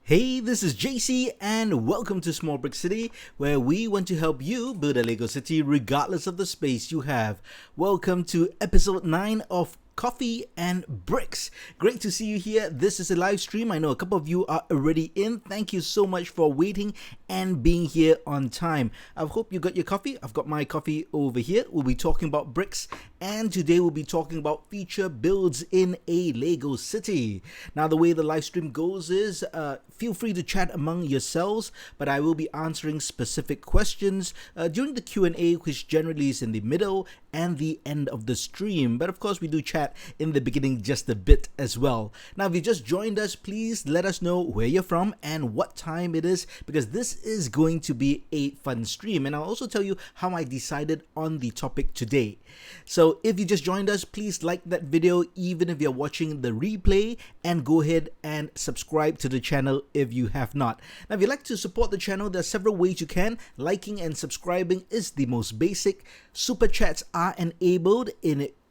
Hey, this is JC and welcome to Small Brick City, where we want to help you build a Lego city regardless of the space you have. Welcome to episode 9 of Coffee and Bricks. Great to see you here. This is a live stream. I know a couple of you are already in. Thank you so much for waiting and being here on time. I hope you got your coffee. I've got my coffee over here. We'll be talking about bricks, and today we'll be talking about feature builds in a Lego city. Now, the way the live stream goes is feel free to chat among yourselves, but I will be answering specific questions during the Q&A, which generally is in the middle and the end of the stream. But of course, we do chat in the beginning just a bit as well. Now, if you just joined us, please let us know where you're from and what time it is, because this is going to be a fun stream. And I'll also tell you how I decided on the topic today. So if you just joined us, please like that video even if you're watching the replay, and go ahead and subscribe to the channel if you have not. Now, if you'd like to support the channel, there are several ways you can. Liking and subscribing is the most basic. Super chats are enabled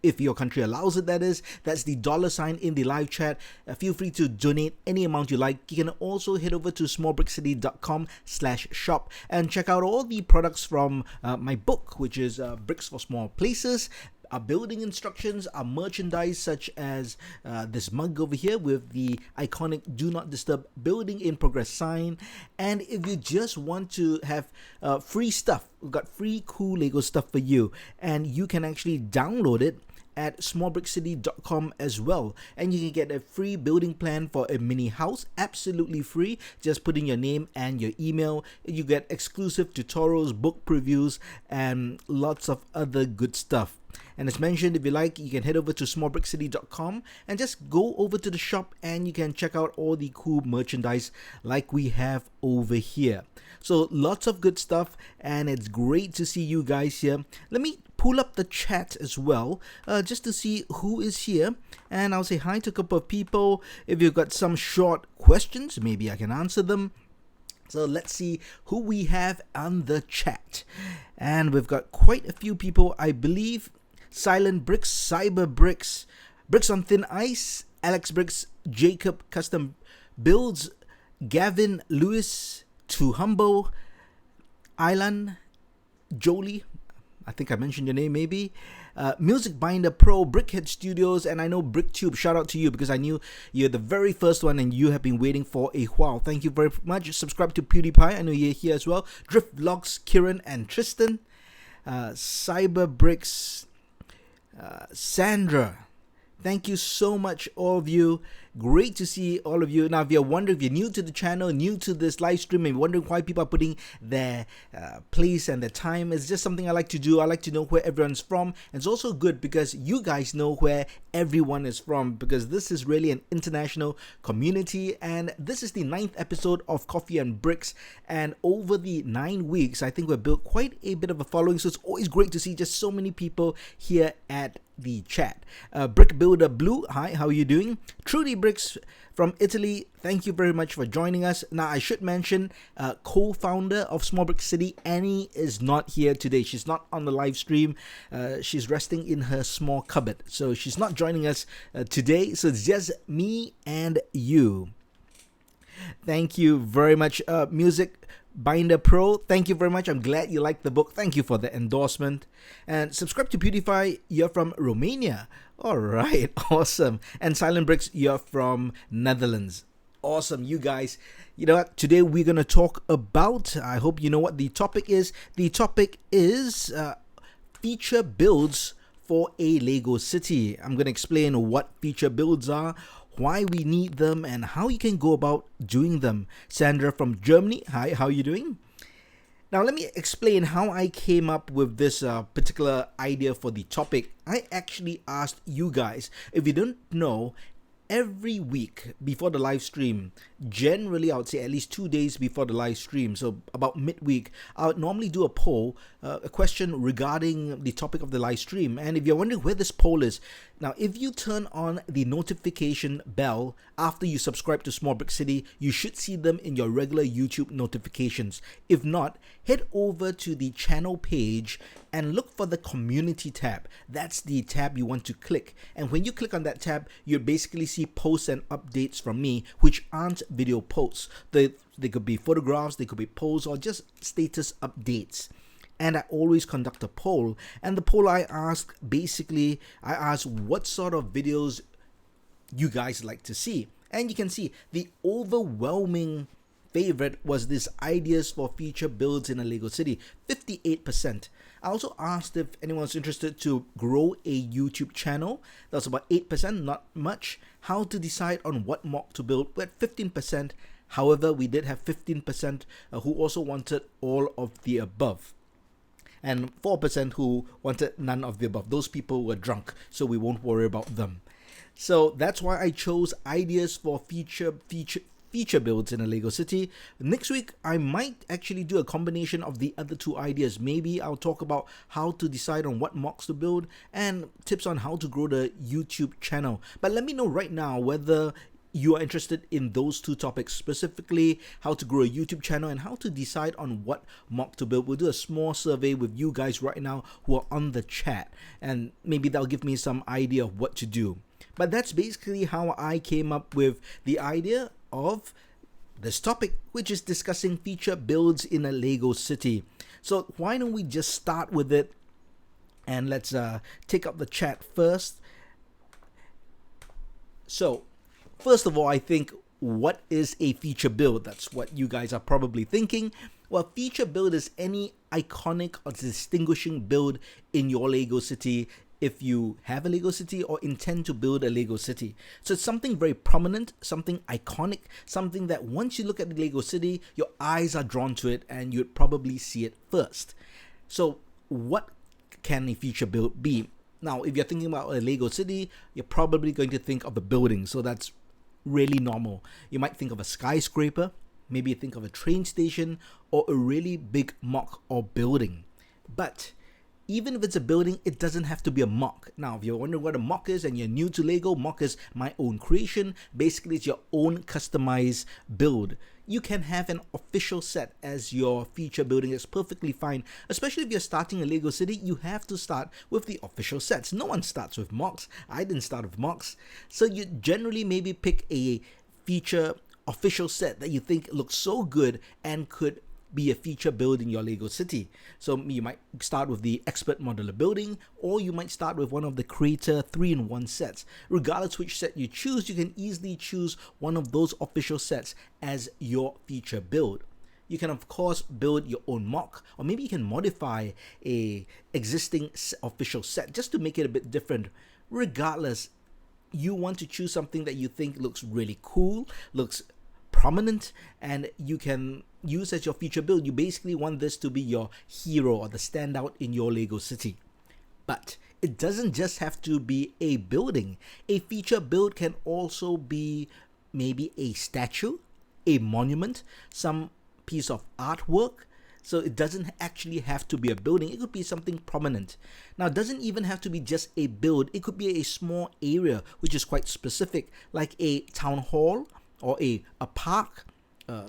if your country allows it, that is. That's the $ in the live chat. Feel free to donate any amount you like. You can also head over to smallbrickcity.com/shop and check out all the products from my book, which is Bricks for Small Places. Our building instructions, our merchandise, such as this mug over here with the iconic Do Not Disturb Building in Progress sign. And if you just want to have free stuff, we've got free cool Lego stuff for you, and you can actually download it at smallbrickcity.com as well, and you can get a free building plan for a mini house, absolutely free. Just put in your name and your email. You get exclusive tutorials, book previews, and lots of other good stuff. And as mentioned, if you like, you can head over to smallbrickcity.com and just go over to the shop, and you can check out all the cool merchandise like we have over here. So lots of good stuff, and it's great to see you guys here. Let me pull up the chat as well, just to see who is here, and I'll say hi to a couple of people. If you've got some short questions, maybe I can answer them. So let's see who we have on the chat. And we've got quite a few people, I believe. Silent Bricks, Cyber Bricks, Bricks on Thin Ice, Alex Bricks, Jacob Custom Builds, Gavin Lewis, Too Humble, Island, Jolie, I think I mentioned your name maybe, Music Binder Pro, Brickhead Studios, and I know BrickTube. Shout out to you because I knew you're the very first one and you have been waiting for a while. Thank you very much. Subscribe to PewDiePie. I know you're here as well. Drift Vlogs, Kieran and Tristan, Cyber Bricks, Sandra. Thank you so much, all of you. Great to see all of you. Now, if you're wondering, if you're new to the channel, new to this live stream, and you're wondering why people are putting their place and their time, it's just something I like to do. I like to know where everyone's from. And it's also good because you guys know where everyone is from, because this is really an international community. And this is the 9th episode of Coffee and Bricks. And over the 9 weeks, I think we've built quite a bit of a following. So it's always great to see just so many people here at the chat. Brick Builder Blue, hi, how are you doing? Trudy Bricks from Italy, thank you very much for joining us. Now, I should mention, co-founder of Small Brick City, Annie, is not here today. She's not on the live stream. She's resting in her small cupboard, so she's not joining us today. So it's just me and you. Thank you very much. Music Binder Pro, thank you very much. I'm glad you liked the book. Thank you for the endorsement. And subscribe to PewDiePie, you're from Romania. All right, awesome. And Silent Bricks, you're from Netherlands. Awesome, you guys. You know what? Today we're going to talk about, I hope you know what the topic is. The topic is feature builds for a Lego city. I'm going to explain what feature builds are, why we need them, and how you can go about doing them. Sandra from Germany, hi, how are you doing? Now, let me explain how I came up with this particular idea for the topic. I actually asked you guys. If you don't know, every week before the live stream, generally I would say at least 2 days before the live stream, so about midweek, I would normally do a poll, a question regarding the topic of the live stream. And if you're wondering where this poll is, Now, if you turn on the notification bell after you subscribe to Small Brick City, you should see them in your regular YouTube notifications. If not, head over to the channel page and look for the community tab. That's the tab you want to click. And when you click on that tab, you basically see posts and updates from me, which aren't video posts. They could be photographs, they could be posts, or just status updates. And I always conduct a poll, and the poll I ask what sort of videos you guys like to see. And you can see the overwhelming favorite was this ideas for future builds in a Lego city, 58%. I also asked if anyone's interested to grow a YouTube channel. That's about 8%, not much. How to decide on what mock to build, we're at 15%. However, we did have 15% who also wanted all of the above, and 4% who wanted none of the above. Those people were drunk, so we won't worry about them. So that's why I chose ideas for feature builds in a Lego city. Next week, I might actually do a combination of the other two ideas. Maybe I'll talk about how to decide on what mocks to build and tips on how to grow the YouTube channel. But let me know right now whether you are interested in those two topics, specifically how to grow a YouTube channel and how to decide on what mock to build. We'll do a small survey with you guys right now who are on the chat, and maybe that'll give me some idea of what to do. But that's basically how I came up with the idea of this topic, which is discussing feature builds in a Lego city. So why don't we just start with it, and let's take up the chat first. So first of all, I think, what is a feature build? That's what you guys are probably thinking. Well, feature build is any iconic or distinguishing build in your Lego city if you have a Lego city or intend to build a Lego city. So it's something very prominent, something iconic, something that once you look at the Lego city, your eyes are drawn to it and you'd probably see it first. So what can a feature build be? Now, if you're thinking about a Lego city, you're probably going to think of the building. So that's really normal. You might think of a skyscraper, maybe think of a train station, or a really big mock or building. But even if it's a building, it doesn't have to be a mock. Now, if you're wondering what a mock is and you're new to Lego, mock is my own creation. Basically, it's your own customized build. You can have an official set as your feature building. It's perfectly fine. Especially if you're starting a Lego city, you have to start with the official sets. No one starts with mocks. I didn't start with mocks. So you generally maybe pick a feature official set that you think looks so good and could be a feature build in your Lego city. So you might start with the expert modular building, or you might start with one of the creator 3-in-1 sets. Regardless which set you choose, you can easily choose one of those official sets as your feature build. You can of course build your own mock, or maybe you can modify a existing official set just to make it a bit different. Regardless, you want to choose something that you think looks really cool, looks prominent, and you can use as your feature build. You basically want this to be your hero or the standout in your Lego city. But it doesn't just have to be a building. A feature build can also be maybe a statue, a monument, some piece of artwork. So it doesn't actually have to be a building. It could be something prominent. Now, it doesn't even have to be just a build. It could be a small area, which is quite specific, like a town hall, or a park,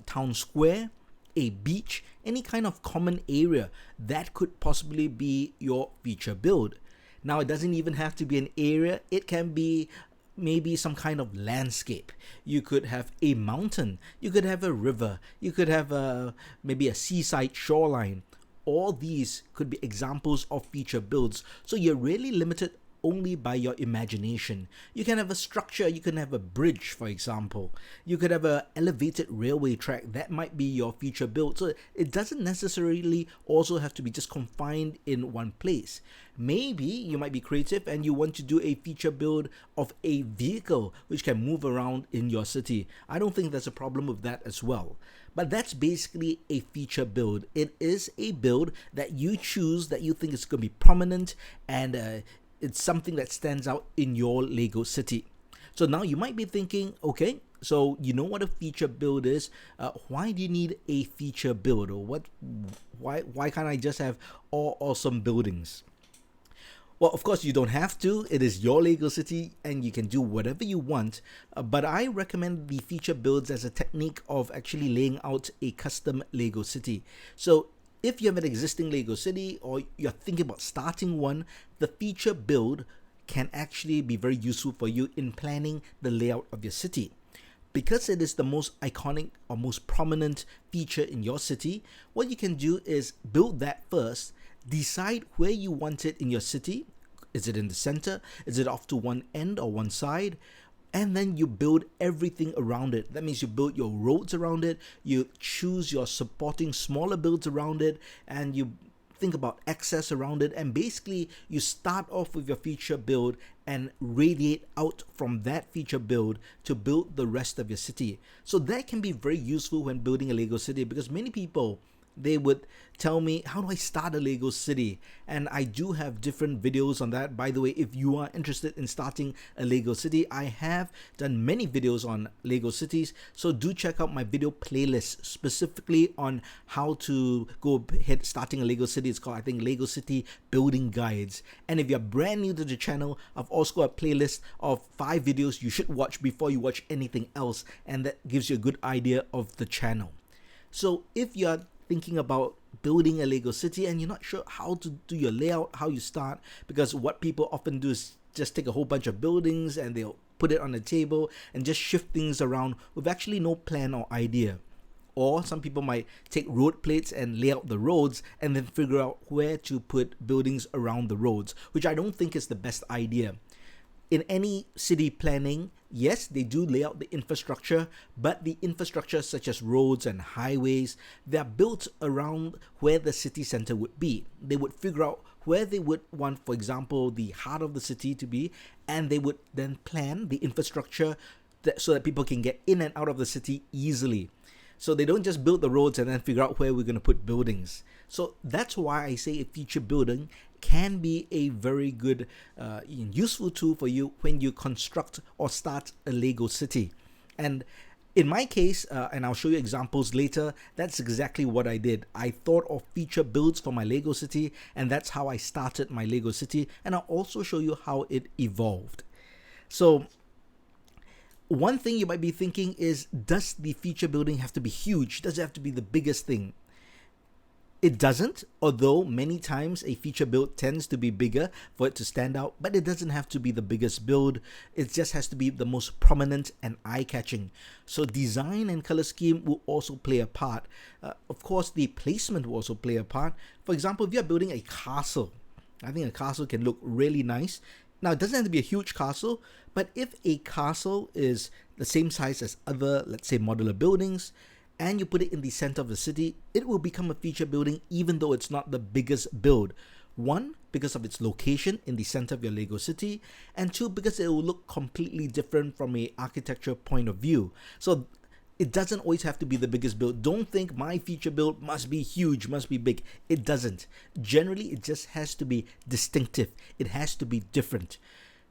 town square, a beach, any kind of common area that could possibly be your feature build. Now, it doesn't even have to be an area. It can be maybe some kind of landscape. You could have a mountain, you could have a river, you could have maybe a seaside shoreline. All these could be examples of feature builds. So you're really limited only by your imagination. You can have a structure, you can have a bridge, for example. You could have an elevated railway track. That might be your feature build. So it doesn't necessarily also have to be just confined in one place. Maybe you might be creative and you want to do a feature build of a vehicle which can move around in your city. I don't think there's a problem with that as well. But that's basically a feature build. It is a build that you choose that you think is going to be prominent, and it's something that stands out in your Lego city. So now you might be thinking, okay, so you know what a feature build is. Why do you need a feature build? Or why can't I just have all awesome buildings? Well, of course, you don't have to. It is your Lego city and you can do whatever you want. But I recommend the feature builds as a technique of actually laying out a custom Lego city. So if you have an existing Lego city or you're thinking about starting one, the feature build can actually be very useful for you in planning the layout of your city. Because it is the most iconic or most prominent feature in your city, what you can do is build that first, decide where you want it in your city. Is it in the center? Is it off to one end or one side? And then you build everything around it. That means you build your roads around it, you choose your supporting smaller builds around it, and you think about access around it, and basically you start off with your feature build and radiate out from that feature build to build the rest of your city. So that can be very useful when building a Lego city, because many people, they would tell me, how do I start a Lego city? And I do have different videos on that. By the way, if you are interested in starting a Lego city, I have done many videos on Lego cities. So do check out my video playlist specifically on how to go ahead starting a Lego city. It's called, I think, Lego City Building Guides. And if you're brand new to the channel, I've also got a playlist of 5 videos you should watch before you watch anything else. And that gives you a good idea of the channel. So if you're thinking about building a Lego city and you're not sure how to do your layout, how you start, because what people often do is just take a whole bunch of buildings and they'll put it on a table and just shift things around with actually no plan or idea. Or some people might take road plates and lay out the roads and then figure out where to put buildings around the roads, which I don't think is the best idea. In any city planning, yes, they do lay out the infrastructure, but the infrastructure such as roads and highways, they are built around where the city center would be. They would figure out where they would want, for example, the heart of the city to be, and they would then plan the infrastructure so that people can get in and out of the city easily. So they don't just build the roads and then figure out where we're going to put buildings. So that's why I say a feature building can be a very good useful tool for you when you construct or start a Lego city. And in my case, and I'll show you examples later, that's exactly what I did. I thought of feature builds for my Lego city, and that's how I started my Lego city. And I'll also show you how it evolved. So one thing you might be thinking is, does the feature building have to be huge? Does it have to be the biggest thing? It doesn't, although many times a feature build tends to be bigger for it to stand out, but it doesn't have to be the biggest build. It just has to be the most prominent and eye-catching. So design and color scheme will also play a part. Of course, the placement will also play a part. For example, if you're building a castle, I think a castle can look really nice. Now, it doesn't have to be a huge castle, but if a castle is the same size as other, let's say, modular buildings, and you put it in the center of the city, it will become a feature building even though it's not the biggest build. 1, because of its location in the center of your Lego city, and 2, because it will look completely different from an architecture point of view. So it doesn't always have to be the biggest build. Don't think my feature build must be huge, must be big. It doesn't. Generally, it just has to be distinctive. It has to be different.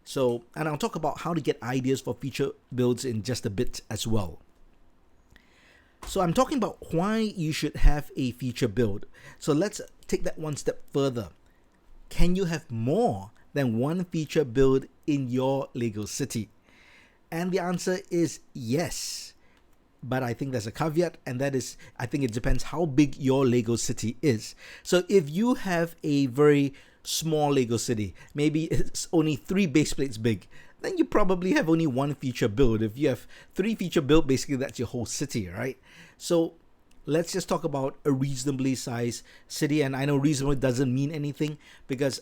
So, and I'll talk about how to get ideas for feature builds in just a bit as well. So I'm talking about why you should have a feature build. So let's take that one step further. Can you have more than one feature build in your Lego city? And the answer is yes. But I think there's a caveat, and that is, I think it depends how big your Lego city is. So if you have a very small Lego city, maybe it's only 3 base plates big, then you probably have only one feature build. If you have 3 feature build, basically that's your whole city, right? So let's just talk about a reasonably sized city. And I know reasonable doesn't mean anything, because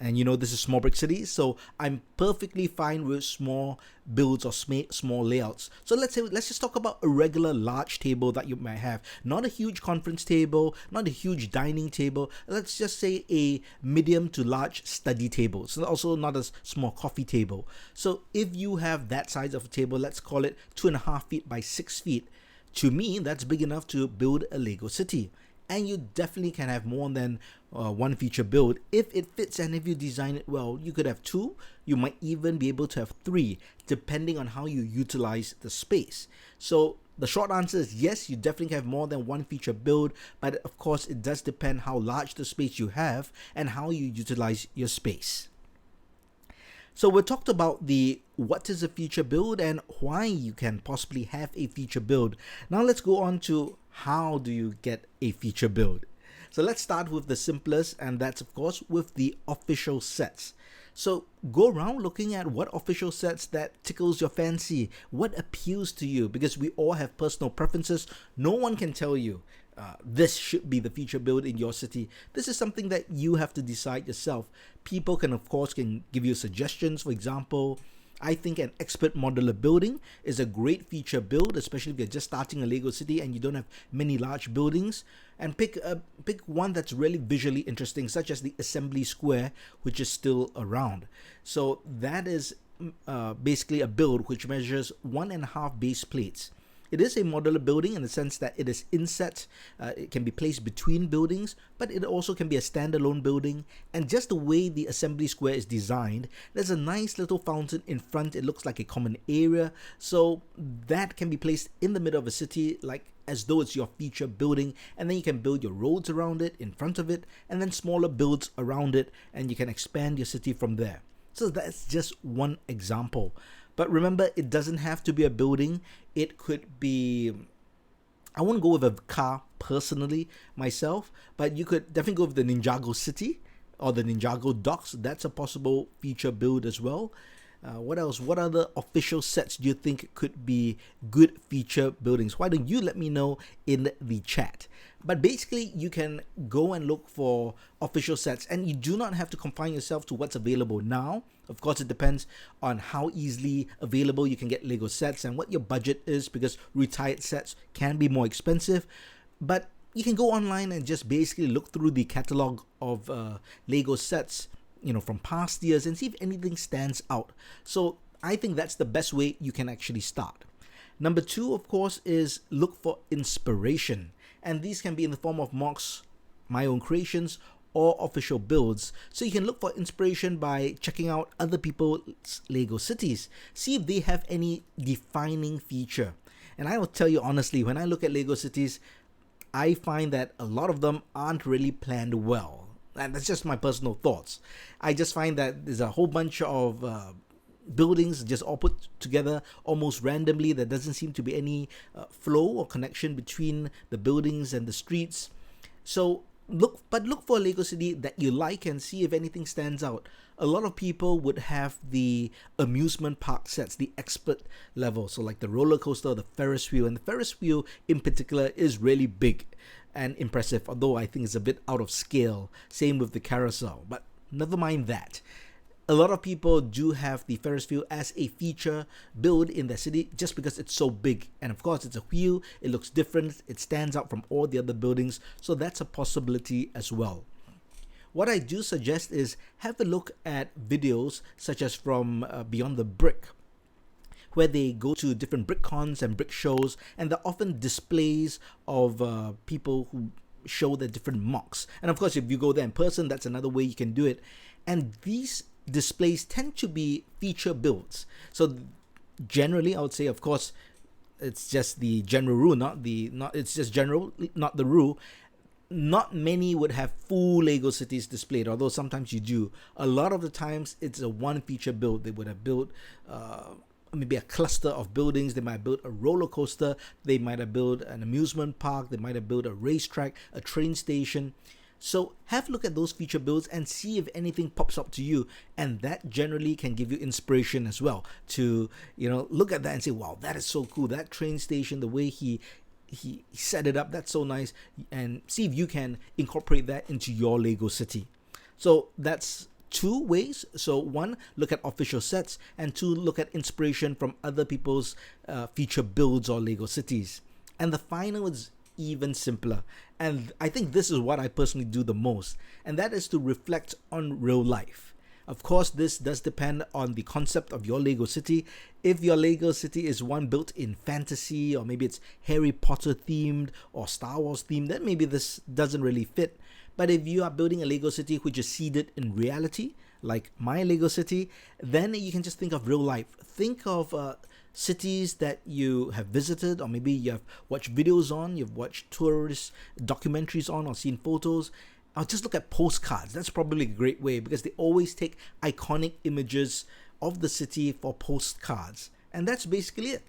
and you know this is small brick cities, so I'm perfectly fine with small builds or small layouts. So let's just talk about a regular large table that you might have. Not a huge conference table, not a huge dining table. Let's just say a medium to large study table. So also not a small coffee table. So if you have that size of a table, let's call it 2.5 feet by 6 feet. To me, that's big enough to build a Lego city. And you definitely can have more than one feature build if it fits, and if you design it well. You could have 2, you might even be able to have 3, depending on how you utilize the space. So the short answer is yes, you definitely have more than one feature build, but of course it does depend how large the space you have and how you utilize your space. So we talked about the what is a feature build and why you can possibly have a feature build. Now let's go on to how do you get a feature build. So let's start with the simplest, and that's of course with the official sets. So go around looking at what official sets that tickles your fancy, what appeals to you, because we all have personal preferences. No one can tell you this should be the feature build in your city. This is something that you have to decide yourself. People can of course can give you suggestions. For example, I think an expert modular building is a great feature build, especially if you're just starting a Lego city and you don't have many large buildings. And pick one that's really visually interesting, such as the assembly square, which is still around. So that is basically a build which measures 1.5 base plates. It is a modular building in the sense that it is inset, it can be placed between buildings, but it also can be a standalone building. And just the way the assembly square is designed, there's a nice little fountain in front. It looks like a common area, so that can be placed in the middle of a city, like as though it's your feature building, and then you can build your roads around it, in front of it, and then smaller builds around it, and you can expand your city from there. So that's just one example. But remember, it doesn't have to be a building. It could be, I wouldn't go with a car personally myself, but you could definitely go with the Ninjago City or the Ninjago Docks. That's a possible feature build as well. What else? What other official sets do you think could be good feature buildings? Why don't you let me know in the chat? But basically, you can go and look for official sets, and you do not have to confine yourself to what's available now. Of course, it depends on how easily available you can get Lego sets and what your budget is, because retired sets can be more expensive. But you can go online and just basically look through the catalog of Lego sets, from past years, and see if anything stands out. So I think that's the best way you can actually start. Number 2, of course, is look for inspiration. And these can be in the form of MOCs, my own creations, or official builds. So you can look for inspiration by checking out other people's Lego cities. See if they have any defining feature. And I will tell you honestly, when I look at Lego cities, I find that a lot of them aren't really planned well. And that's just my personal thoughts. I just find that there's a whole bunch of buildings just all put together almost randomly. There doesn't seem to be any flow or connection between the buildings and the streets. So look for a Lego city that you like and see if anything stands out. A lot of people would have the amusement park sets, the expert level. So like the roller coaster, the Ferris wheel, and the Ferris wheel in particular is really big and impressive, although I think it's a bit out of scale. Same with the carousel, but never mind that. A lot of people do have the Ferris wheel as a feature build in their city just because it's so big. And of course, it's a wheel, it looks different, it stands out from all the other buildings, so that's a possibility as well. What I do suggest is have a look at videos such as from Beyond the Brick, where they go to different brick cons and brick shows, and there are often displays of people who show their different MOCs. And of course, if you go there in person, that's another way you can do it. And these displays tend to be feature builds. So generally, I would say, of course, it's just the general rule, it's just general, not the rule. Not many would have full Lego cities displayed, although sometimes you do. A lot of the times, it's a one feature build. They would have built maybe a cluster of buildings. They might have built a roller coaster. They might have built an amusement park. They might have built a racetrack, a train station. So have a look at those feature builds and see if anything pops up to you, and that generally can give you inspiration as well to look at that and say, wow, that is so cool. That train station, the way he set it up, that's so nice, and see if you can incorporate that into your Lego city. So that's 2 ways. So 1, look at official sets, and 2, look at inspiration from other people's feature builds or Lego cities. And the final is even simpler, and I think this is what I personally do the most, and that is to reflect on real life. Of course, this does depend on the concept of your Lego city. If your Lego city is one built in fantasy, or maybe it's Harry Potter themed or Star Wars themed, then maybe this doesn't really fit. But if you are building a Lego city which is seated in reality, like my Lego city, then you can just think of real life. Think of cities that you have visited, or maybe you have watched videos on, you've watched tourist documentaries on, or seen photos. I'll just look at postcards. That's probably a great way, because they always take iconic images of the city for postcards. And that's basically it.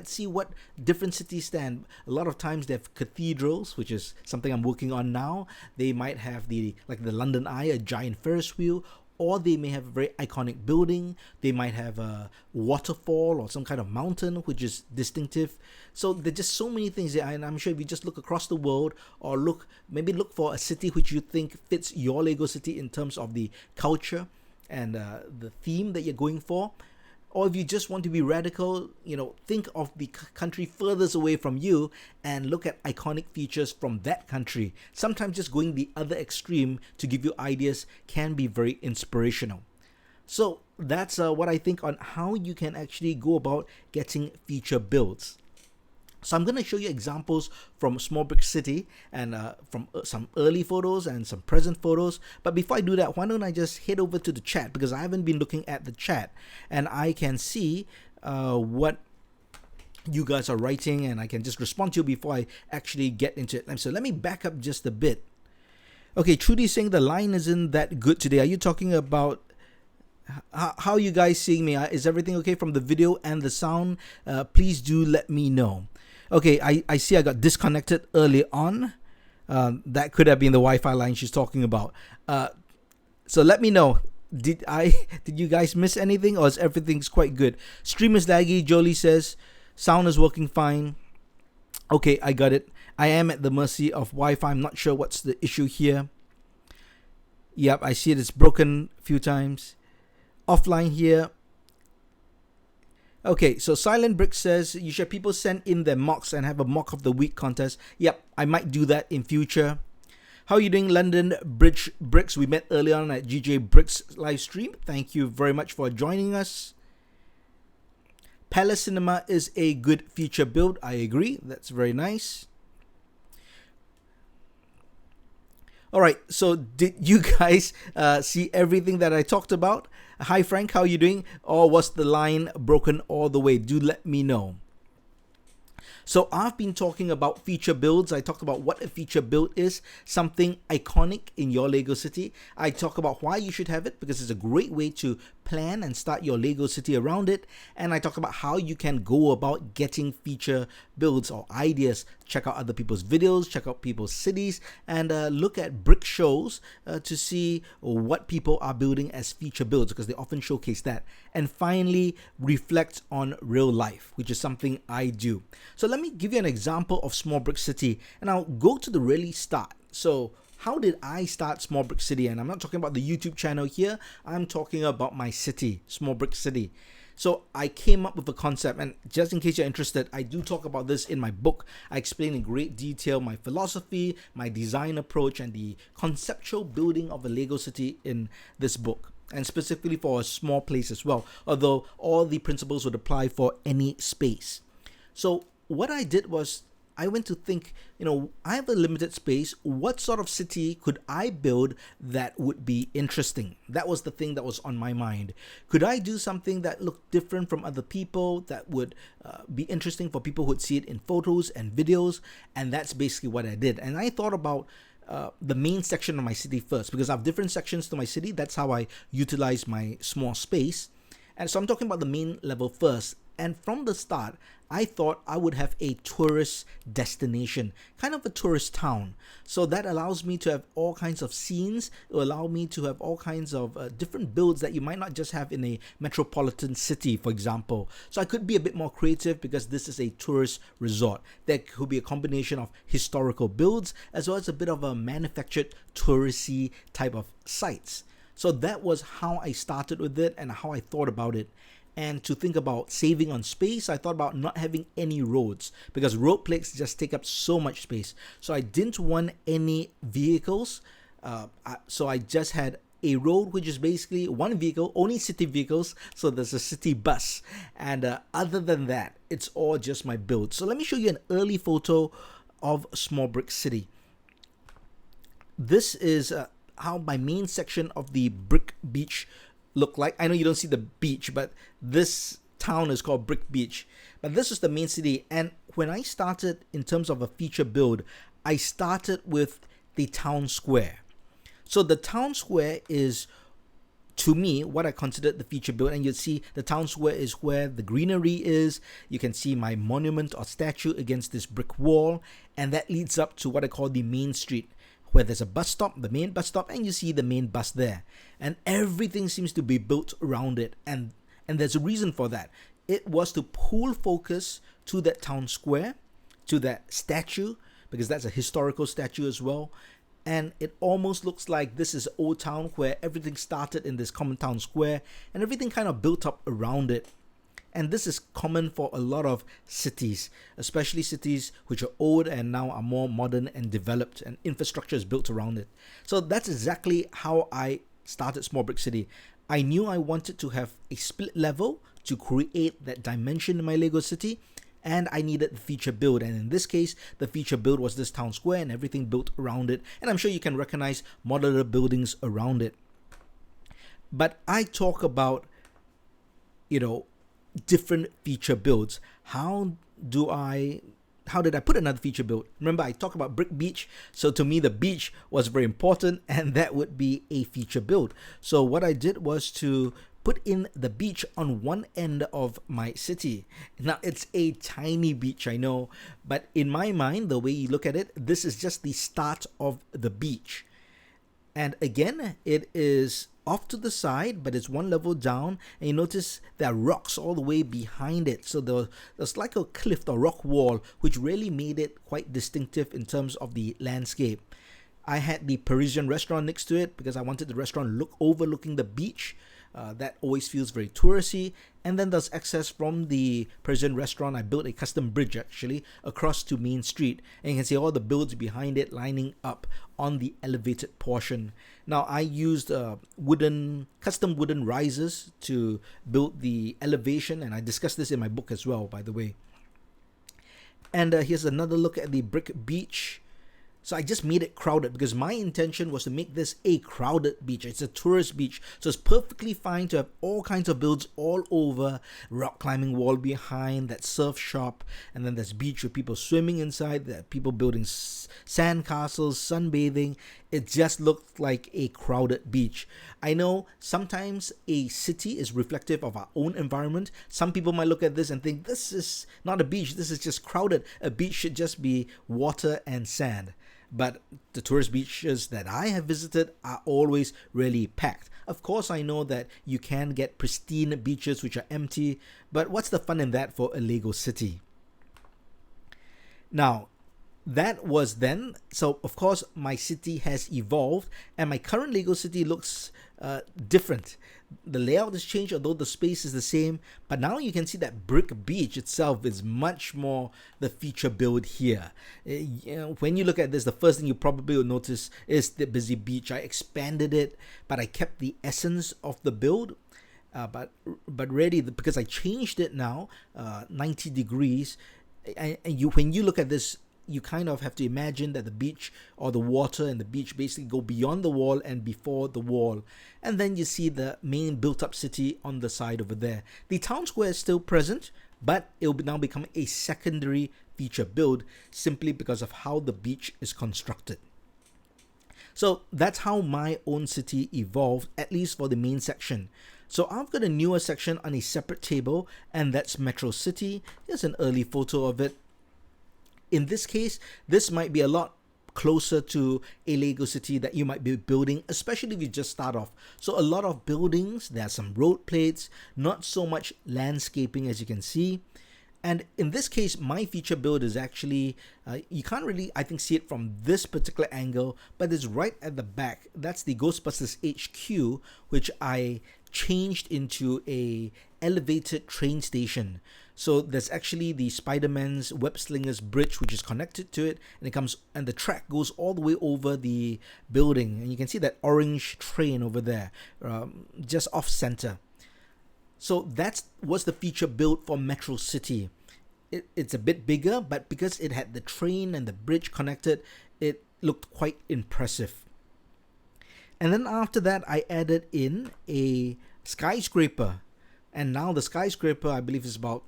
See what different cities stand. A lot of times they have cathedrals, which is something I'm working on now. They might have the London Eye, a giant Ferris wheel, or they may have a very iconic building. They might have a waterfall or some kind of mountain, which is distinctive. So there's just so many things there, and I'm sure if you just look across the world, or look for a city which you think fits your Lego city in terms of the culture and the theme that you're going for. Or if you just want to be radical, think of the country furthest away from you and look at iconic features from that country. Sometimes just going the other extreme to give you ideas can be very inspirational. So that's what I think on how you can actually go about getting feature builds. So I'm going to show you examples from Small Brick City, and from some early photos and some present photos. But before I do that, why don't I just head over to the chat, because I haven't been looking at the chat, and I can see what you guys are writing, and I can just respond to you before I actually get into it. So let me back up just a bit. Okay, Trudy's saying the line isn't that good today. Are you talking about how are you guys seeing me? Is everything okay from the video and the sound? Please do let me know. Okay, I see I got disconnected early on. That could have been the Wi-Fi line she's talking about. So let me know. Did you guys miss anything, or is everything's quite good? Stream is laggy, Jolie says. Sound is working fine. Okay, I got it. I am at the mercy of Wi-Fi. I'm not sure what's the issue here. Yep, I see it. It's broken a few times. Offline here. Okay, so Silent Brick says, you should people send in their mocks and have a mock of the week contest. Yep, I might do that in future. How are you doing, London Bridge Bricks? We met earlier on at GJ Bricks live stream. Thank you very much for joining us. Palace Cinema is a good feature build. I agree. That's very nice. All right, so did you guys see everything that I talked about? Hi, Frank, how are you doing? Or was the line broken all the way? Do let me know. So I've been talking about feature builds. I talked about what a feature build is, something iconic in your Lego city. I talk about why you should have it, because it's a great way to plan and start your Lego city around it. And I talk about how you can go about getting feature builds or ideas. Check out other people's videos, check out people's cities, and look at brick shows to see what people are building as feature builds, because they often showcase that. And finally, reflect on real life, which is something I do. So let me give you an example of Small Brick City, and I'll go to the really start. So how did I start Small Brick City? And I'm not talking about the YouTube channel here. I'm talking about my city, Small Brick City. So I came up with a concept, and just in case you're interested, I do talk about this in my book. I explain in great detail my philosophy, my design approach, and the conceptual building of a Lego city in this book, and specifically for a small place as well, although all the principles would apply for any space. So what I did was I went to think, I have a limited space. What sort of city could I build that would be interesting? That was the thing that was on my mind. Could I do something that looked different from other people, that would be interesting for people who would see it in photos and videos? And that's basically what I did. And I thought about the main section of my city first, because I have different sections to my city. That's how I utilize my small space. And so I'm talking about the main level first. And from the start, I thought I would have a tourist destination, kind of a tourist town. So that allows me to have all kinds of scenes. It will allow me to have all kinds of different builds that you might not just have in a metropolitan city, for example. So I could be a bit more creative, because this is a tourist resort. There could be a combination of historical builds as well as a bit of a manufactured touristy type of sites. So that was how I started with it and how I thought about it. And to think about saving on space, I thought about not having any roads, because road plates just take up so much space. So I didn't want any vehicles. So I just had a road, which is basically one vehicle, only city vehicles. So there's a city bus. And other than that, it's all just my build. So let me show you an early photo of Small Brick City. This is how my main section of the brick beach look like. I know you don't see the beach, but this town is called Brick Beach, but this is the main city. And when I started in terms of a feature build, I started with the town square. So the town square is, to me, what I considered the feature build. And you'll see the town square is where the greenery is. You can see my monument or statue against this brick wall, and that leads up to what I call the main street, where there's a bus stop, the main bus stop, and you see the main bus there. And everything seems to be built around it. And there's a reason for that. It was to pull focus to that town square, to that statue, because that's a historical statue as well. And it almost looks like this is Old Town, where everything started in this common town square and everything kind of built up around it. And this is common for a lot of cities, especially cities which are old and now are more modern and developed, and infrastructure is built around it. So that's exactly how I started Small Brick City. I knew I wanted to have a split level to create that dimension in my Lego city, and I needed the feature build. And in this case, the feature build was this town square and everything built around it. And I'm sure you can recognize modular buildings around it. But I talk about, different feature builds. How did I put another feature build? Remember, I talked about Brick Beach. So to me, the beach was very important, and that would be a feature build. So what I did was to put in the beach on one end of my city. Now, it's a tiny beach, I know, but in my mind, the way you look at it, this is just the start of the beach. And again, it is off to the side, but it's one level down, and you notice there are rocks all the way behind it. So there's like a cliff or rock wall, which really made it quite distinctive in terms of the landscape. I had the Parisian restaurant next to it because I wanted the restaurant overlooking the beach. That always feels very touristy. And then there's access from the Parisian restaurant. I built a custom bridge actually across to Main Street, and you can see all the builds behind it lining up on the elevated portion. Now I used custom wooden risers to build the elevation, and I discussed this in my book as well, by the way. And here's another look at the Brick Beach. So I just made it crowded because my intention was to make this a crowded beach. It's a tourist beach, so it's perfectly fine to have all kinds of builds all over. Rock climbing wall behind, that surf shop, and then there's beach with people swimming inside, there are people building sand castles, sunbathing. It just looked like a crowded beach. I know sometimes a city is reflective of our own environment. Some people might look at this and think, this is not a beach, this is just crowded. A beach should just be water and sand. But the tourist beaches that I have visited are always really packed. Of course, I know that you can get pristine beaches which are empty, but what's the fun in that for a Lego city? Now, that was then. So, of course, my city has evolved, and my current Lego city looks different. The layout has changed, although the space is the same. But now you can see that Brick Beach itself is much more the feature build here. When you look at this, the first thing you probably will notice is the busy beach. I expanded it, but I kept the essence of the build. But really, because I changed it now, 90 degrees, and when you look at this, you kind of have to imagine that the beach or the water and the beach basically go beyond the wall and before the wall. And then you see the main built-up city on the side over there. The town square is still present, but it will now become a secondary feature build simply because of how the beach is constructed. So that's how my own city evolved, at least for the main section. So I've got a newer section on a separate table, and that's Metro City. Here's an early photo of it. In this case, this might be a lot closer to a Lego city that you might be building, especially if you just start off. So a lot of buildings, there are some road plates, not so much landscaping as you can see. And in this case, my feature build is actually, you can't really, I think, see it from this particular angle, but it's right at the back. That's the Ghostbusters HQ, which I changed into a elevated train station. So there's actually the Spider-Man's web slingers bridge, which is connected to it, and the track goes all the way over the building, and you can see that orange train over there, just off center. So that was the feature built for Metro City. It's a bit bigger, but because it had the train and the bridge connected, it looked quite impressive. And then after that, I added in a skyscraper. And now the skyscraper, I believe, is about,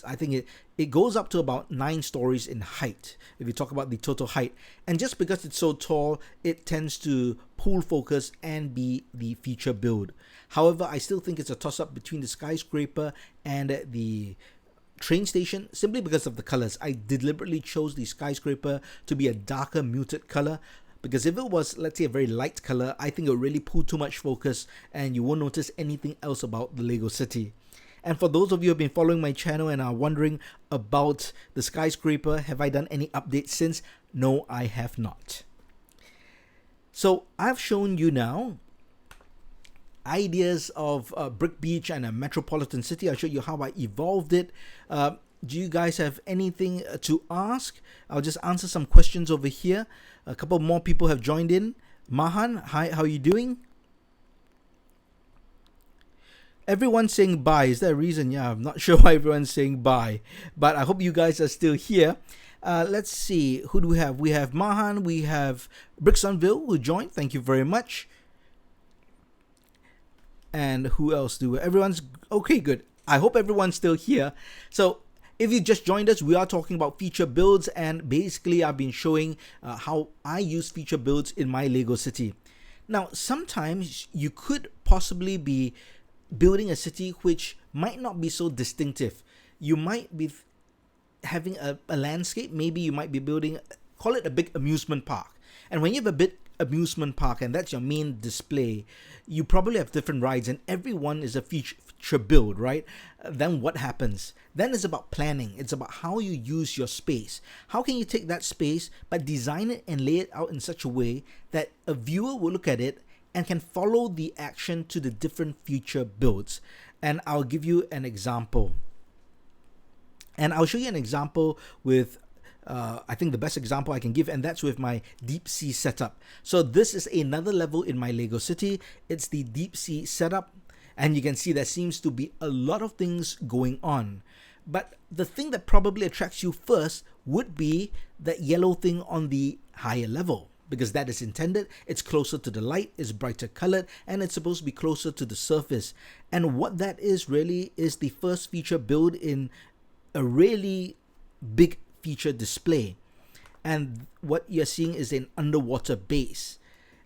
I think it goes up to about 9 stories in height, if you talk about the total height. And just because it's so tall, it tends to pull focus and be the feature build. However, I still think it's a toss-up between the skyscraper and the train station, simply because of the colors. I deliberately chose the skyscraper to be a darker, muted color, because if it was, let's say, a very light color, I think it would really pull too much focus and you won't notice anything else about the Lego city. And for those of you who have been following my channel and are wondering about the skyscraper, have I done any updates since? No, I have not. So I've shown you now ideas of Brick Beach and a metropolitan city. I showed you how I evolved it. Do you guys have anything to ask? I'll just answer some questions over here. A couple more people have joined in. Mahan, hi, how are you doing? Everyone's saying bye. Is there a reason? Yeah, I'm not sure why everyone's saying bye, but I hope you guys are still here. Let's see. Who do we have? We have Mahan. We have Brixonville who joined. Thank you very much. And who else do we? Everyone's okay, good. I hope everyone's still here. So if you just joined us, we are talking about feature builds, and basically I've been showing how I use feature builds in my Lego city. Now, sometimes you could possibly be building a city which might not be so distinctive. You might be having a landscape. Maybe you might be building, call it a big amusement park. And when you have a big amusement park and that's your main display, you probably have different rides and everyone is a feature build, right? Then what happens? Then it's about planning. It's about how you use your space. How can you take that space but design it and lay it out in such a way that a viewer will look at it and can follow the action to the different feature builds. And I'll give you an example. And I'll show you an example with I think the best example I can give, and that's with my deep sea setup. So this is another level in my Lego city. It's the deep sea setup, and you can see there seems to be a lot of things going on. But the thing that probably attracts you first would be that yellow thing on the higher level, because that is intended. It's closer to the light, it's brighter colored, and it's supposed to be closer to the surface. And what that is really is the first feature build in a really big feature display. And what you're seeing is an underwater base.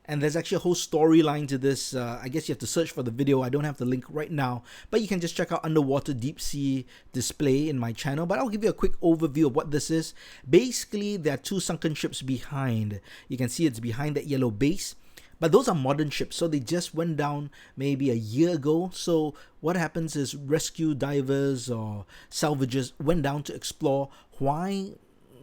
And there's actually a whole storyline to this. I guess you have to search for the video. I don't have the link right now, but you can just check out underwater deep sea display in my channel. But I'll give you a quick overview of what this is. Basically, there are 2 sunken ships behind. You can see it's behind that yellow base. But those are modern ships, so they just went down maybe a year ago. So what happens is rescue divers or salvagers went down to explore why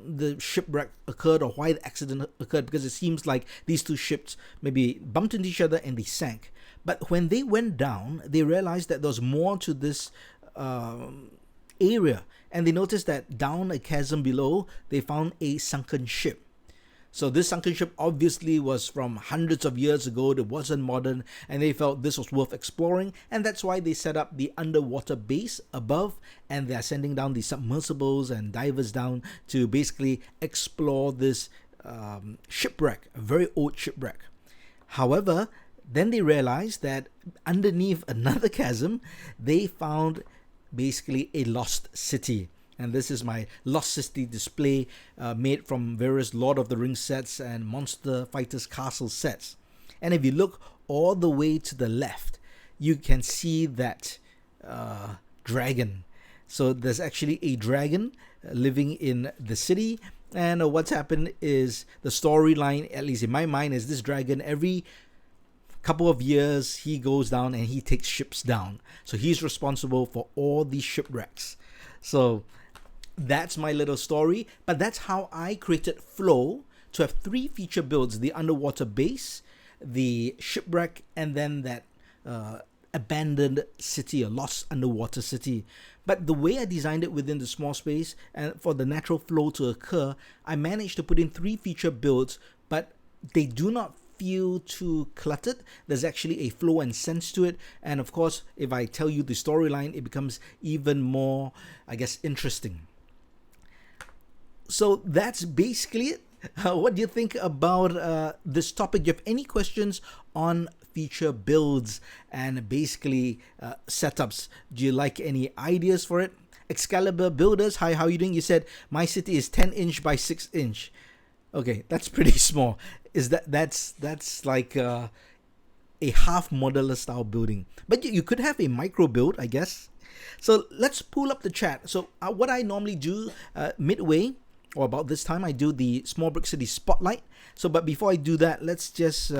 the shipwreck occurred or why the accident occurred, because it seems like these 2 ships maybe bumped into each other and they sank. But when they went down, they realized that there was more to this area, and they noticed that down a chasm below they found a sunken ship. So this sunken ship obviously was from hundreds of years ago. It wasn't modern, and they felt this was worth exploring, and that's why they set up the underwater base above, and they are sending down the submersibles and divers down to basically explore this shipwreck, a very old shipwreck. However, then they realized that underneath another chasm, they found basically a lost city. And this is my Lost City display made from various Lord of the Rings sets and Monster Fighters Castle sets. And if you look all the way to the left, you can see that dragon. So there's actually a dragon living in the city. And what's happened is the storyline, at least in my mind, is this dragon every couple of years he goes down and he takes ships down. So he's responsible for all these shipwrecks. So that's my little story, but that's how I created flow to have 3 feature builds: the underwater base, the shipwreck, and then that abandoned city, a lost underwater city. But the way I designed it within the small space and for the natural flow to occur, I managed to put in 3 feature builds, but they do not feel too cluttered. There's actually a flow and sense to it, and of course, if I tell you the storyline, it becomes even more, I guess, interesting. So that's basically it. What do you think about this topic? Do you have any questions on feature builds and basically setups. Do you like any ideas for it? Excalibur Builders, hi, how are you doing? You said my city is 10 inch by 6 inch. Okay, that's pretty small. Is that's like a half modular style building, but you could have a micro build, I guess. So let's pull up the chat. So what I normally do midway or about this time, I do the Small Brick City Spotlight. So but before I do that, let's just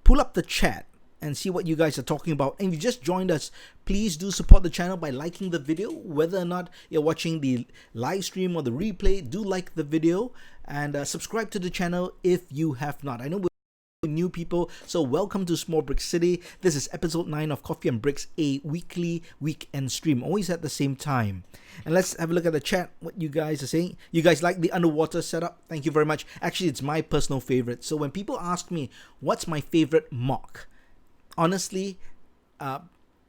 pull up the chat and see what you guys are talking about. And if you just joined us, please do support the channel by liking the video. Whether or not you're watching the live stream or the replay, do like the video and subscribe to the channel if you have not. I know we're new people, so welcome to Small Brick City. This is episode 9 of Coffee and Bricks, a weekly weekend stream, always at the same time. And let's have a look at the chat, what you guys are saying. You guys like the underwater setup? Thank you very much. Actually, it's my personal favorite. So when people ask me what's my favorite MOC, honestly,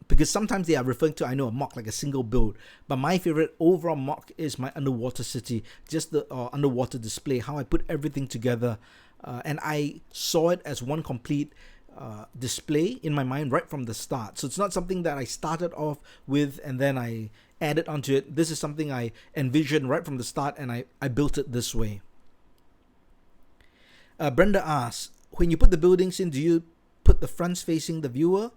because sometimes they are referring to, I know, a MOC like a single build, but my favorite overall MOC is my underwater city, just the underwater display, how I put everything together. And I saw it as one complete display in my mind right from the start. So it's not something that I started off with and then I added onto it. This is something I envisioned right from the start, and I built it this way. Brenda asks, when you put the buildings in, do you put the fronts facing the viewer,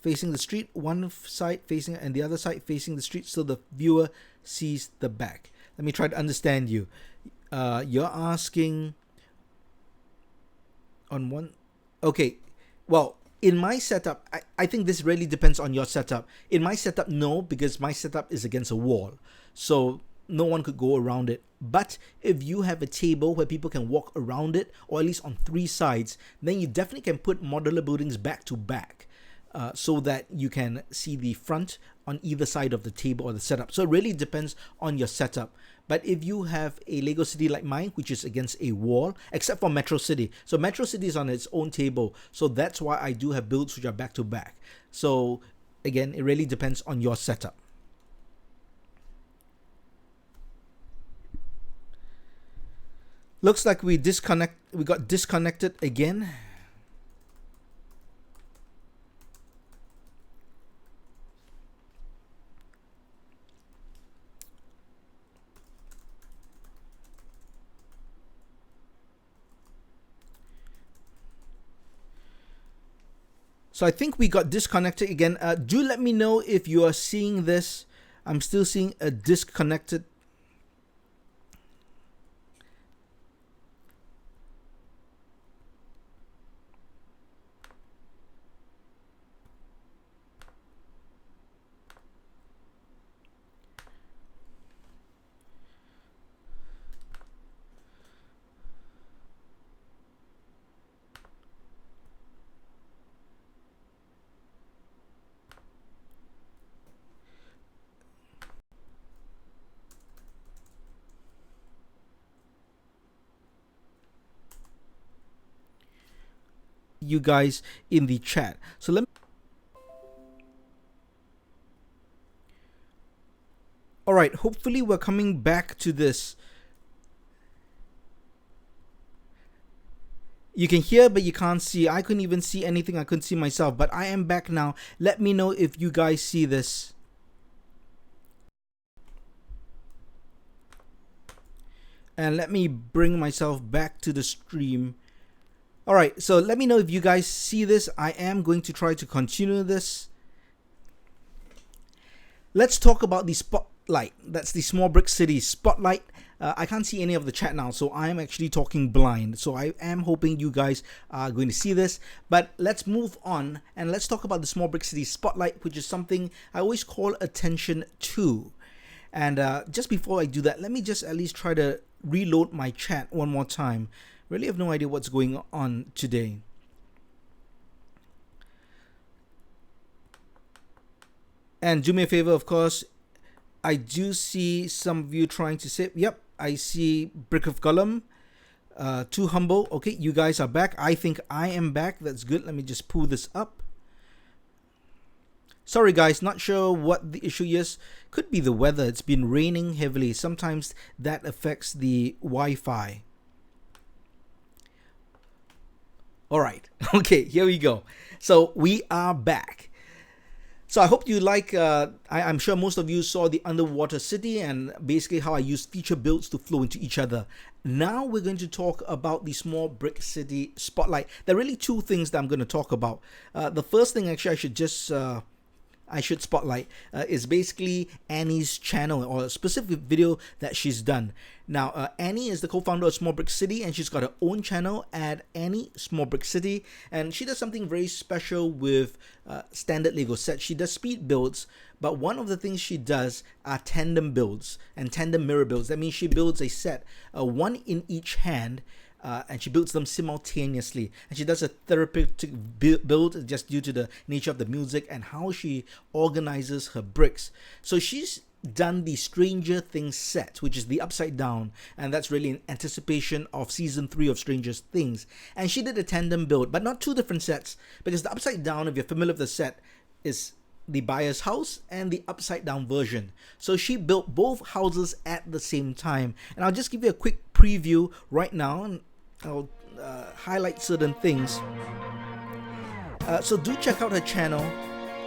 facing the street, one side facing and the other side facing the street, so the viewer sees the back? Let me try to understand you. You're asking on one. Okay, well, in my setup, I think this really depends on your setup. In my setup, no, because my setup is against a wall, so no one could go around it. But if you have a table where people can walk around it, or at least on 3 sides, then you definitely can put modular buildings back to back, so that you can see the front on either side of the table or the setup. So it really depends on your setup. But if you have a Lego city like mine, which is against a wall, except for Metro City. So Metro City is on its own table. So that's why I do have builds which are back to back. So again, it really depends on your setup. Looks like we got disconnected again. So I think we got disconnected again. Do let me know if you are seeing this. I'm still seeing a disconnected. You guys in the chat. So let me. All right, hopefully we're coming back to this. You can hear, but you can't see. I couldn't even see anything. I couldn't see myself, but I am back now. Let me know if you guys see this. And let me bring myself back to the stream. All right, so let me know if you guys see this. I am going to try to continue this. Let's talk about the spotlight. That's the Small Brick City Spotlight. I can't see any of the chat now, so I'm actually talking blind. So I am hoping you guys are going to see this. But let's move on and let's talk about the Small Brick City Spotlight, which is something I always call attention to. And just before I do that, let me just at least try to reload my chat one more time. Really have no idea what's going on today. And do me a favor, of course. I do see some of you trying to say, yep, I see Brick of Gollum. Too humble. Okay, you guys are back. I think I am back. That's good. Let me just pull this up. Sorry guys, not sure what the issue is. Could be the weather. It's been raining heavily. Sometimes that affects the Wi-Fi. All right. Okay, here we go. So we are back. So I hope you like, I'm sure most of you saw the underwater city and basically how I use feature builds to flow into each other. Now we're going to talk about the small brick city spotlight. There are really two things that I'm going to talk about. The first thing actually I should spotlight is basically Annie's channel, or a specific video that she's done. Now, Annie is the co-founder of Small Brick City, and she's got her own channel at Annie Small Brick City, and she does something very special with standard Lego sets. She does speed builds, but one of the things she does are tandem builds and tandem mirror builds. That means she builds a set, one in each hand, and she builds them simultaneously, and she does a therapeutic build just due to the nature of the music and how she organizes her bricks. So she's done the Stranger Things set, which is the upside down, and that's really in anticipation of season 3 of Stranger Things. And she did a tandem build, but not two different sets, because the upside down, if you're familiar with the set, is the buyer's house and the upside down version. So she built both houses at the same time, and I'll just give you a quick preview right now, and I'll highlight certain things. So do check out her channel,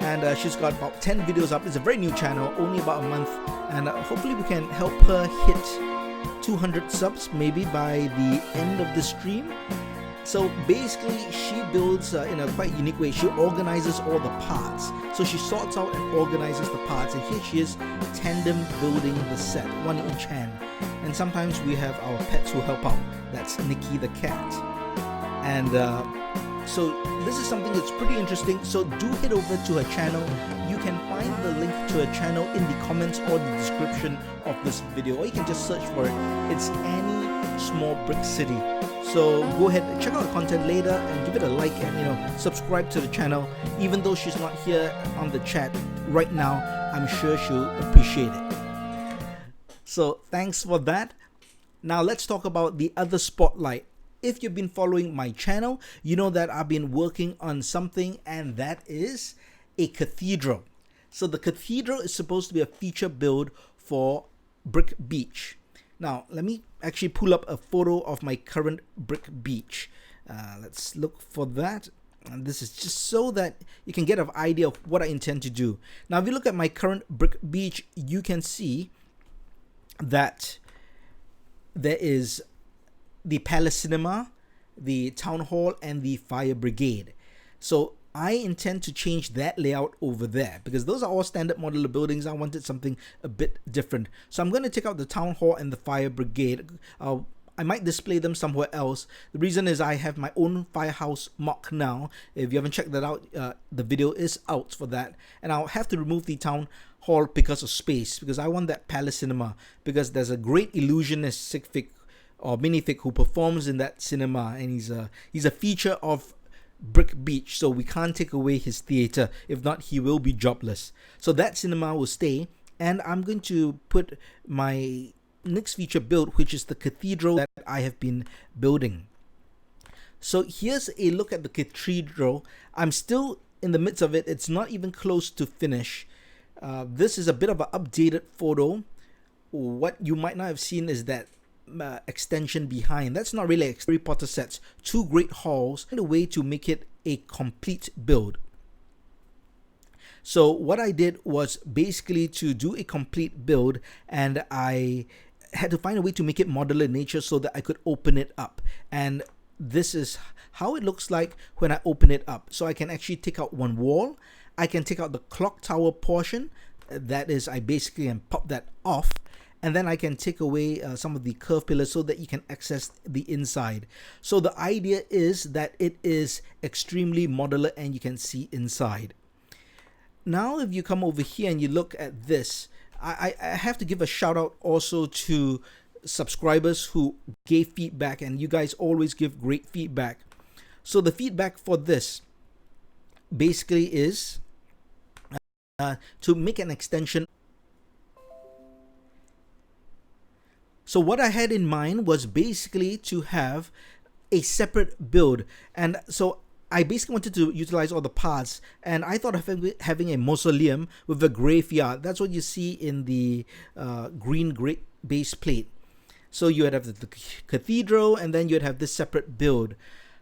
and she's got about 10 videos up. It's a very new channel, only about a month, and hopefully we can help her hit 200 subs maybe by the end of the stream. So basically she builds in a quite unique way. She organizes all the parts. So she sorts out and organizes the parts, and here she is tandem building the set, one in each hand. And sometimes we have our pets who help out. That's Nikki the cat. And so this is something that's pretty interesting. So do head over to her channel. You can find the link to her channel in the comments or the description of this video, or you can just search for it. It's Annie Small Brick City. So go ahead and check out the content later and give it a like, and subscribe to the channel. Even though she's not here on the chat right now, I'm sure she'll appreciate it. So thanks for that. Now let's talk about the other spotlight. If you've been following my channel, you know that I've been working on something, and that is a cathedral. So the cathedral is supposed to be a feature build for Brick Beach. Now let me actually pull up a photo of my current Brick Beach. Let's look for that. And this is just so that you can get an idea of what I intend to do. Now if you look at my current Brick Beach, you can see that there is the Palace Cinema, the Town Hall, and the Fire Brigade. So I intend to change that layout over there, because those are all standard modular buildings. I wanted something a bit different. So I'm going to take out the Town Hall and the Fire Brigade. I might display them somewhere else. The reason is I have my own firehouse mock now. If you haven't checked that out, the video is out for that. And I'll have to remove the Town Hall because of space, because I want that Palace Cinema, because there's a great illusionist Sigfig or minifig who performs in that cinema, and he's a feature of Brick Beach, so we can't take away his theater. If not, he will be jobless. So that cinema will stay, and I'm going to put my next feature build, which is the cathedral that I have been building. So here's a look at the cathedral. I'm still in the midst of it. It's not even close to finish. This is a bit of an updated photo. What you might not have seen is that extension behind. That's not really Harry Potter sets. Two great halls, and a way to make it a complete build. So what I did was basically to do a complete build, and I had to find a way to make it modular in nature so that I could open it up. And this is how it looks like when I open it up. So I can actually take out one wall. I can take out the clock tower portion. That is, I basically can pop that off. And then I can take away some of the curved pillars so that you can access the inside. So the idea is that it is extremely modular and you can see inside. Now if you come over here and you look at this, I have to give a shout out also to subscribers who gave feedback, and you guys always give great feedback. So the feedback for this basically is to make an extension. So what I had in mind was basically to have a separate build, and so I basically wanted to utilize all the parts, and I thought of having a mausoleum with a graveyard. That's what you see in the green base plate. So you would have the cathedral, and then you'd have this separate build.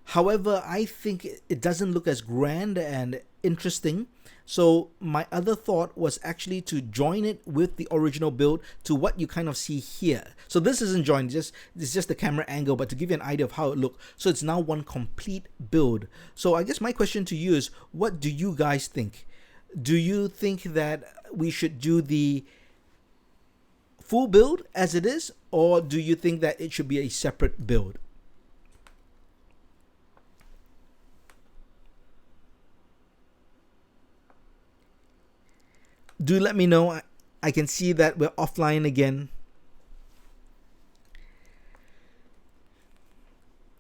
However, I think it doesn't look as grand and interesting. So my other thought was actually to join it with the original build to what you kind of see here. So this isn't joined, it's just the camera angle, but to give you an idea of how it looks. So it's now one complete build. So I guess my question to you is, what do you guys think? Do you think that we should do the full build as it is, or do you think that it should be a separate build? Do let me know. I can see that we're offline again.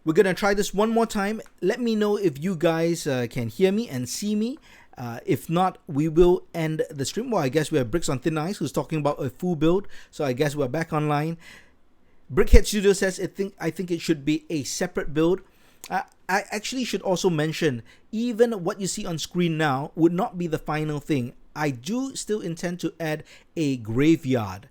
We're gonna try this one more time. Let me know if you guys can hear me and see me. If not, we will end the stream. Well, I guess we have Bricks on Thin Ice who's talking about a full build. So I guess we're back online. Brickhead Studio says, I think it should be a separate build. I actually should also mention, even what you see on screen now would not be the final thing. I do still intend to add a graveyard.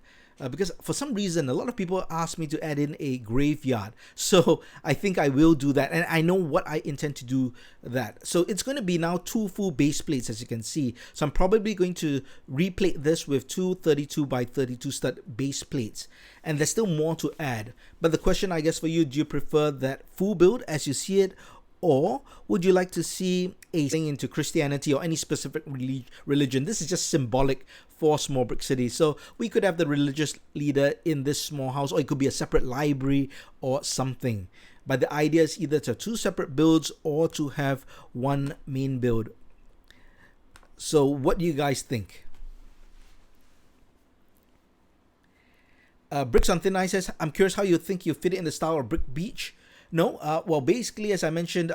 Because for some reason, a lot of people ask me to add in a graveyard. So I think I will do that. And I know what I intend to do that. So it's going to be now 2 full base plates, as you can see. So I'm probably going to replate this with 2 32 by 32 stud base plates. And there's still more to add. But the question, I guess, for you, do you prefer that full build as you see it? Or would you like to see a thing into Christianity or any specific religion? This is just symbolic for Small Brick City. So we could have the religious leader in this small house, or it could be a separate library or something. But the idea is either to have 2 separate builds or to have one main build. So what do you guys think? Bricks on Thin Ice says, I'm curious how you think you fit it in the style of Brick Beach. No, well, basically, as I mentioned,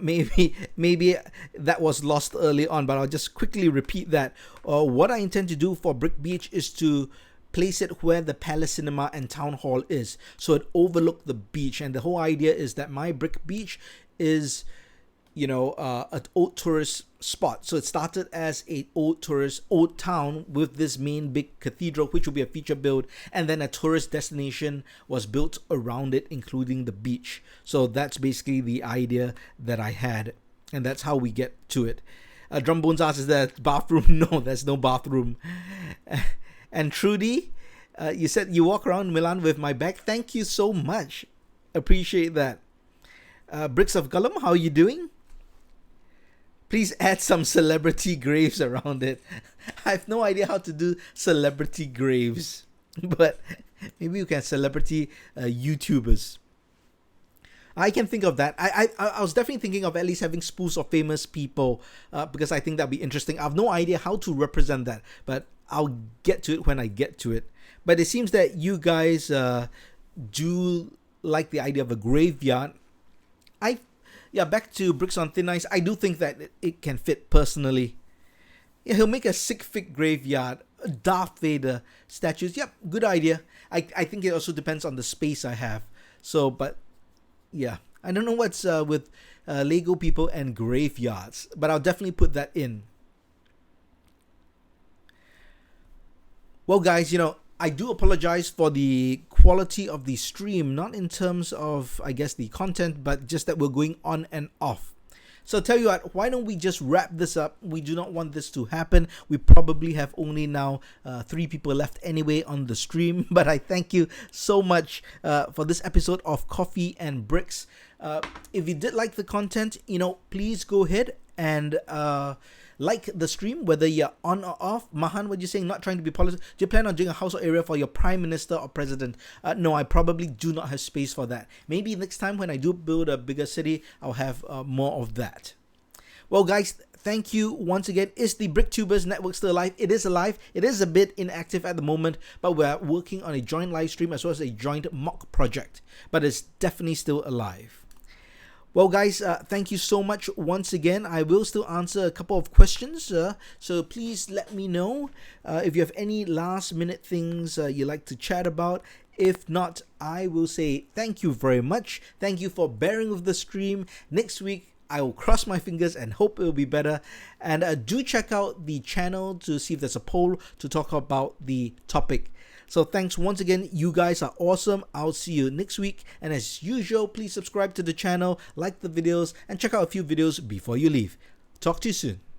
maybe that was lost early on, but I'll just quickly repeat that. What I intend to do for Brick Beach is to place it where the Palace Cinema and Town Hall is, so it overlooks the beach. And the whole idea is that my Brick Beach is, an old tourist spot. So it started as a old town with this main big cathedral, which will be a feature build, and then a tourist destination was built around it, including the beach. So that's basically the idea that I had, and that's how we get to it. Drumbones asks, is there a bathroom? No, there's no bathroom. And Trudy, you said you walk around Milan with my bag. Thank you so much. Appreciate that. Bricks of Gollum, how are you doing? Please add some celebrity graves around it. I have no idea how to do celebrity graves, but maybe you can celebrity YouTubers. I can think of that. I was definitely thinking of at least having spoofs of famous people because I think that'd be interesting. I have no idea how to represent that, but I'll get to it when I get to it. But it seems that you guys do like the idea of a graveyard. Back to Bricks on Thin Ice. I do think that it can fit personally. Yeah, he'll make a 6-foot graveyard, Darth Vader statues. Yep, good idea. I think it also depends on the space I have. So, but yeah, I don't know what's with Lego people and graveyards, but I'll definitely put that in. Well, guys, I do apologize for the quality of the stream, not in terms of, I guess, the content, but just that we're going on and off. So tell you what, why don't we just wrap this up? We do not want this to happen. We probably have only now 3 people left anyway on the stream, but I thank you so much for this episode of Coffee and Bricks. If you did like the content, please go ahead and like the stream, whether you're on or off. Mahan, what you're saying, not trying to be politic. Do you plan on doing a household area for your prime minister or president? No, I probably do not have space for that. Maybe next time when I do build a bigger city, I'll have more of that. Well, guys, thank you once again. Is the BrickTubers network still alive? It is alive. It is a bit inactive at the moment, but we're working on a joint live stream as well as a joint mock project. But it's definitely still alive. Well, guys, thank you so much once again. I will still answer a couple of questions, so please let me know if you have any last-minute things you'd like to chat about. If not, I will say thank you very much. Thank you for bearing with the stream. Next week, I will cross my fingers and hope it will be better. And do check out the channel to see if there's a poll to talk about the topic. So thanks once again. You guys are awesome. I'll see you next week. And as usual, please subscribe to the channel, like the videos, and check out a few videos before you leave. Talk to you soon.